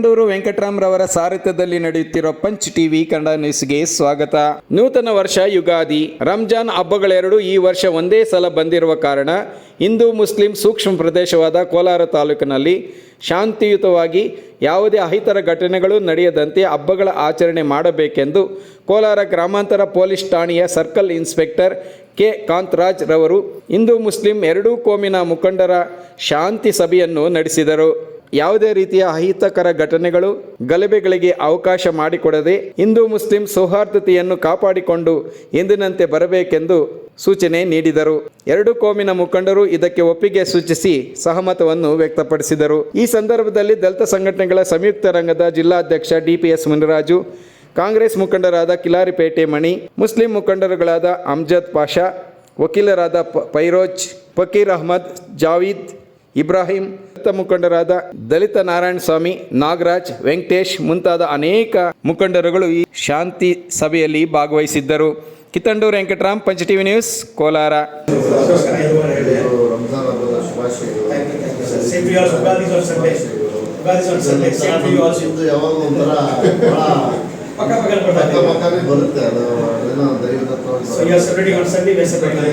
ಕಿತ್ತಂಡೂರು ವೆಂಕಟರಾಮ್ರವರ ಸಾರಥ್ಯದಲ್ಲಿ ನಡೆಯುತ್ತಿರುವ punch TV Kannada ನ್ಯೂಸ್ಗೆ ಸ್ವಾಗತ. ನೂತನ ವರ್ಷ ಯುಗಾದಿ, ರಂಜಾನ್ ಹಬ್ಬಗಳೆರಡು ಈ ವರ್ಷ ಒಂದೇ ಸಲ ಬಂದಿರುವ ಕಾರಣ ಹಿಂದೂ ಮುಸ್ಲಿಂ ಸೂಕ್ಷ್ಮ ಪ್ರದೇಶವಾದ ಕೋಲಾರ ತಾಲೂಕಿನಲ್ಲಿ ಶಾಂತಿಯುತವಾಗಿ ಯಾವುದೇ ಅಹಿತರ ಘಟನೆಗಳು ನಡೆಯದಂತೆ ಹಬ್ಬಗಳ ಆಚರಣೆ ಮಾಡಬೇಕೆಂದು ಕೋಲಾರ ಗ್ರಾಮಾಂತರ ಪೊಲೀಸ್ ಠಾಣೆಯ ಸರ್ಕಲ್ ಇನ್ಸ್ಪೆಕ್ಟರ್ ಕೆ ಕಾಂತರಾಜ್ ರವರು ಹಿಂದೂ ಮುಸ್ಲಿಂ ಎರಡೂ ಕೋಮಿನ ಮುಖಂಡರ ಶಾಂತಿ ಸಭೆಯನ್ನು ನಡೆಸಿದರು. ಯಾವುದೇ ರೀತಿಯ ಅಹಿತಕರ ಘಟನೆಗಳು, ಗಲಭೆಗಳಿಗೆ ಅವಕಾಶ ಮಾಡಿಕೊಡದೆ ಹಿಂದೂ ಮುಸ್ಲಿಂ ಸೌಹಾರ್ದತೆಯನ್ನು ಕಾಪಾಡಿಕೊಂಡು ಎಂದಿನಂತೆ ಬರಬೇಕೆಂದು ಸೂಚನೆ ನೀಡಿದರು. ಎರಡು ಕೋಮಿನ ಮುಖಂಡರು ಇದಕ್ಕೆ ಒಪ್ಪಿಗೆ ಸೂಚಿಸಿ ಸಹಮತವನ್ನು ವ್ಯಕ್ತಪಡಿಸಿದರು. ಈ ಸಂದರ್ಭದಲ್ಲಿ ದಲಿತ ಸಂಘಟನೆಗಳ ಸಂಯುಕ್ತ ರಂಗದ ಜಿಲ್ಲಾಧ್ಯಕ್ಷ DPS ಮುನಿರಾಜು, ಕಾಂಗ್ರೆಸ್ ಮುಖಂಡರಾದ ಕಿಲಾರಿಪೇಟೆ ಮಣಿ, ಮುಸ್ಲಿಂ ಮುಖಂಡರುಗಳಾದ ಅಮ್ಜದ್ ಪಾಷಾ, ವಕೀಲರಾದ ಫೈರೋಜ್, ಫಕೀರ್ ಅಹಮದ್, ಜಾವೀದ್, ಇಬ್ರಾಹಿಂ, ದಲಿತ ಮುಖಂಡರಾದ ದಲಿತ ನಾರಾಯಣ ಸ್ವಾಮಿ, ನಾಗರಾಜ್, ವೆಂಕಟೇಶ್ ಮುಂತಾದ ಅನೇಕ ಮುಖಂಡರುಗಳು ಈ ಶಾಂತಿ ಸಭೆಯಲ್ಲಿ ಭಾಗವಹಿಸಿದ್ದರು. Kittandur Venkataram, Panch TV news, Kolar. ಬರುತ್ತೆ ಅದು So you are celebrating on Sunday, we are celebrating.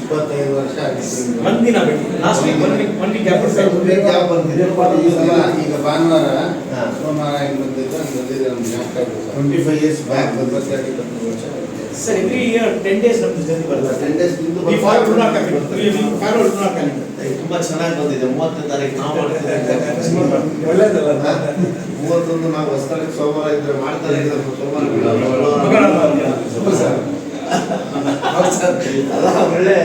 25 ವರ್ಷ ಆಗಿತ್ತು. ಮಂದಿನ ಬಿಟ್ಟು last week one week gap ಬಂದಿದೆ. ಈಗ ಭಾನುವಾರ ಸೋಮವಾರ ಬಂದಿದ್ದು 25 years back sir every year 10 days ನಮ್ದು ಜರ್ನಿ ಬರುತ್ತೆ. 10 days ನಿಂದು ಈ ಫಾರ್ವರ್ಡ್ ಲುನಾರ್ ಕ್ಯಾಲೆಂಡರ್ ತುಂಬಾ ಚೆನ್ನಾಗಿ ಬಂದಿದೆ. 30ನೇ ತಾರೀಕು ನಾವು ಮಾಡ್ತಿದ್ದೇವೆ. ಒಳ್ಳೆಯದಲ್ಲ. 31 ನಾವು ಹೊಸದಾಗಿ ಸೋಮವಾರ ಇದ್ರೆ ಮಾಡ್ತಾರೆ. ಸೋಮವಾರ ಅಲ್ಲ ಒಳ್ಳೆ